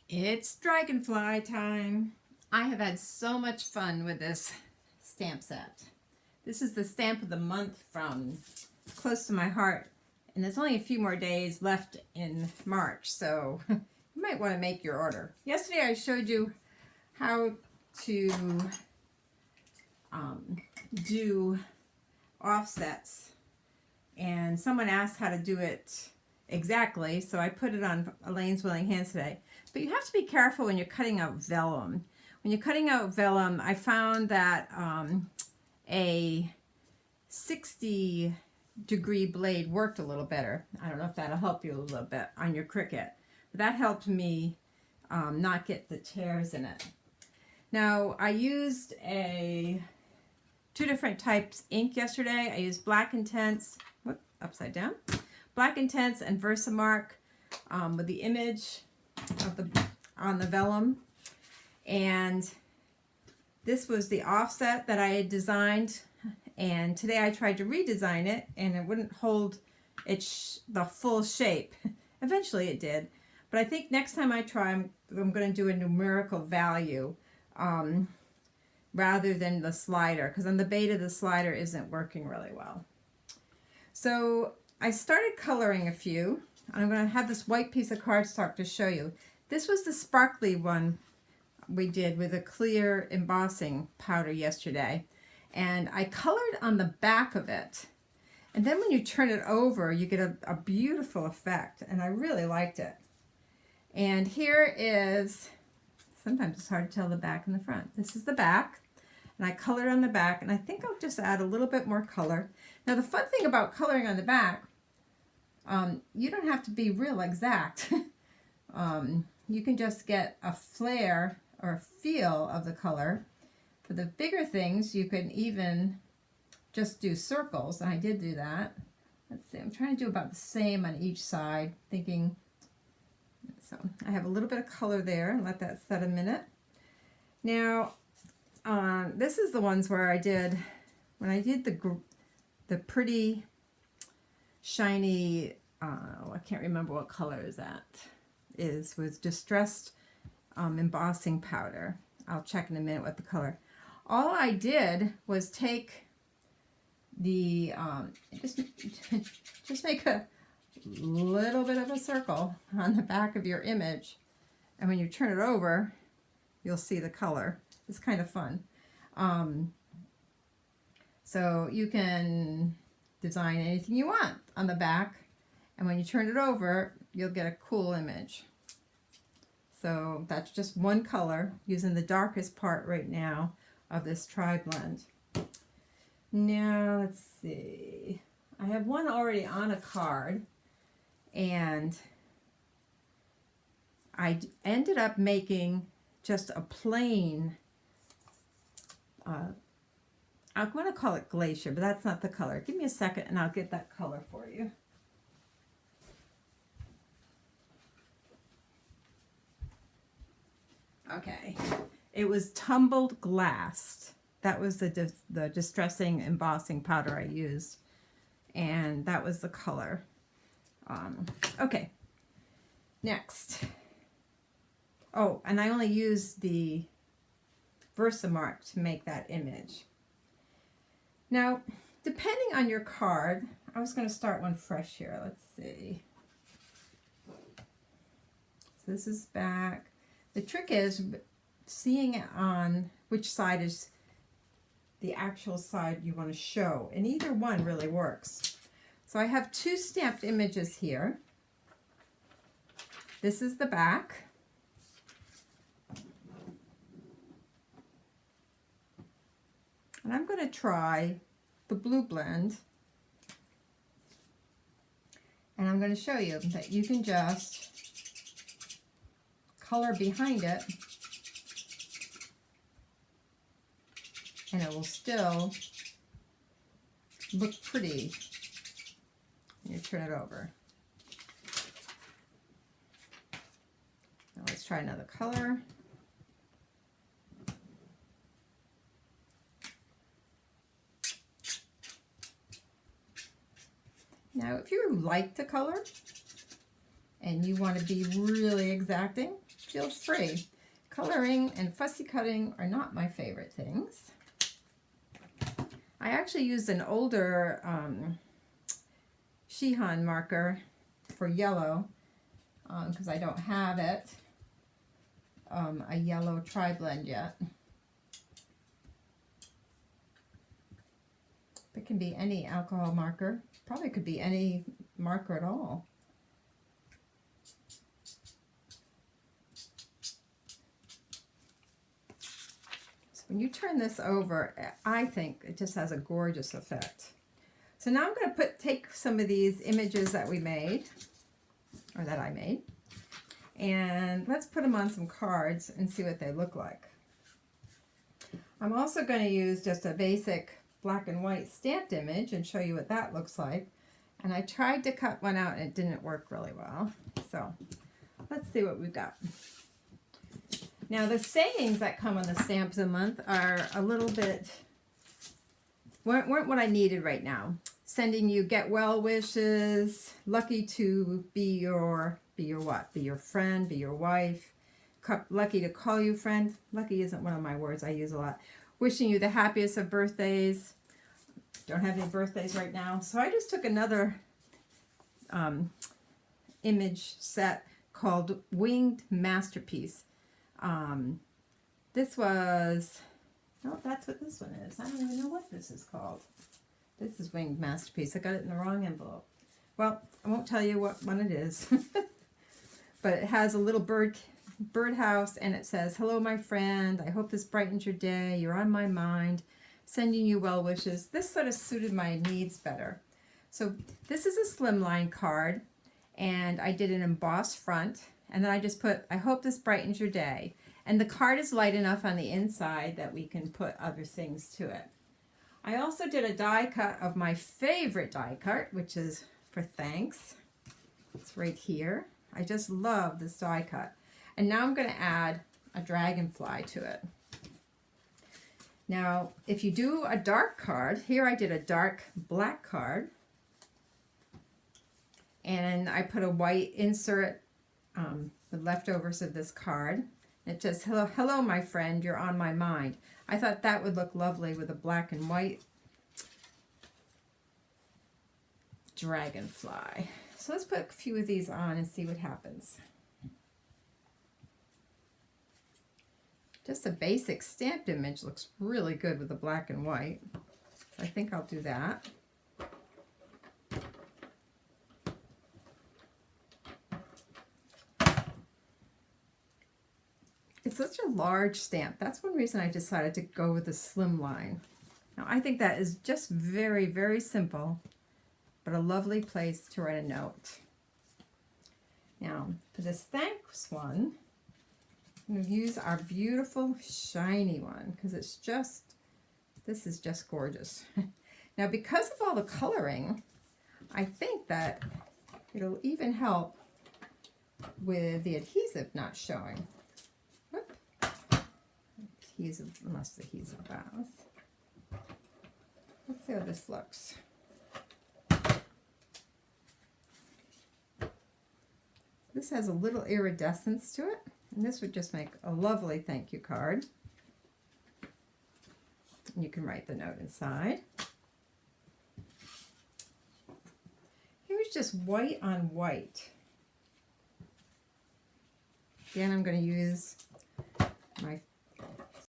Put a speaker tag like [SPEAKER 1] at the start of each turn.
[SPEAKER 1] It's dragonfly time. I have had so much fun with this stamp set. This is the stamp of the month from close to my heart, and there's only a few more days left in March, so you might want to make your order. Yesterday I showed you how to do offsets, and someone asked how to do it exactly, so I put it on Elaine's Willing Hands today. But you have to be careful when you're cutting out vellum. When you're cutting out vellum, I found that a 60-degree blade worked a little better. I don't know if that'll help you a little bit on your Cricut. But that helped me not get the tears in it. Now, I used two different types ink yesterday. I used Black Intense, upside down, Black Intense and Versamark with the image of on the vellum, and this was the offset that I had designed, and today I tried to redesign it and it wouldn't hold the full shape. Eventually it did, but I think next time I try I'm going to do a numerical value rather than the slider, because on the beta the slider isn't working really well. So I started coloring a few. I'm going to have this white piece of cardstock to show you. This was the sparkly one we did with a clear embossing powder yesterday. And I colored on the back of it. And then when you turn it over, you get a beautiful effect. And I really liked it. And here is, sometimes it's hard to tell the back and the front. This is the back. And I colored on the back. And I think I'll just add a little bit more color. Now the fun thing about coloring on the back, you don't have to be real exact. You can just get a flare or a feel of the color. For the bigger things, you can even just do circles, and I did do that. Let's see, I'm trying to do about the same on each side, thinking, so I have a little bit of color there, and let that set a minute. Now, this is the ones where I did, when I did the pretty shiny, I can't remember what color that is, with distressed embossing powder. I'll check in a minute what the color. All I did was take the, just make a little bit of a circle on the back of your image, and when you turn it over, you'll see the color. It's kind of fun. So you can design anything you want on the back, and when you turn it over, you'll get a cool image. So that's just one color, using the darkest part right now of this tri-blend. Now let's see, I have one already on a card, and I ended up making just a plain, I'm going to call it Glacier, but that's not the color. Give me a second and I'll get that color for you. Okay, it was Tumbled Glass. That was the distressing embossing powder I used, and that was the color. Okay, next. Oh, and I only used the Versamark to make that image. Now, depending on your card, I was going to start one fresh here. Let's see. So this is back. The trick is seeing it on which side is the actual side you want to show, and either one really works. So I have two stamped images here. This is the back. And I'm going to try the blue blend, and I'm going to show you that you can just color behind it and it will still look pretty when you turn it over. Now let's try another color. Now if you like to color and you want to be really exacting, feel free. Coloring and fussy cutting are not my favorite things. I actually used an older Shihan marker for yellow because I don't have it, a yellow tri-blend yet. It can be any alcohol marker. Probably could be any marker at all. So when you turn this over, I think it just has a gorgeous effect. So now I'm going to take some of these images that we made, or that I made, and let's put them on some cards and see what they look like. I'm also going to use just a basic black and white stamped image and show you what that looks like. And I tried to cut one out and it didn't work really well. So let's see what we've got. Now the sayings that come on the stamps a month are a little bit, weren't what I needed right now. Sending you get well wishes, lucky to be your what? Be your friend, be your wife, lucky to call you friend. Lucky isn't one of my words I use a lot. Wishing you the happiest of birthdays. Don't have any birthdays right now. So I just took another image set called Winged Masterpiece. This was, oh, that's what this one is. I don't even know what this is called. This is Winged Masterpiece. I got it in the wrong envelope. Well, I won't tell you what one it is. But it has a little birdhouse, and it says, hello, my friend. I hope this brightens your day. You're on my mind. Sending you well wishes. This sort of suited my needs better. So this is a Slimline card, and I did an embossed front, and then I just put, I hope this brightens your day. And the card is light enough on the inside that we can put other things to it. I also did a die cut of my favorite die cut, which is for thanks. It's right here. I just love this die cut. And now I'm going to add a dragonfly to it. Now, if you do a dark card, here I did a dark black card. And I put a white insert with leftovers of this card. It says, hello, my friend, you're on my mind. I thought that would look lovely with a black and white dragonfly. So let's put a few of these on and see what happens. Just a basic stamped image looks really good with the black and white. I think I'll do that. It's such a large stamp. That's one reason I decided to go with the Slimline. Now I think that is just very, very simple, but a lovely place to write a note. Now for this thanks one, I'm going to use our beautiful shiny one because it's just, this is just gorgeous. Now because of all the coloring, I think that it'll even help with the adhesive not showing. Whoop. Adhesive, unless adhesive bows. Let's see how this looks. This has a little iridescence to it. And this would just make a lovely thank you card. And you can write the note inside. Here's just white on white. Again, I'm going to use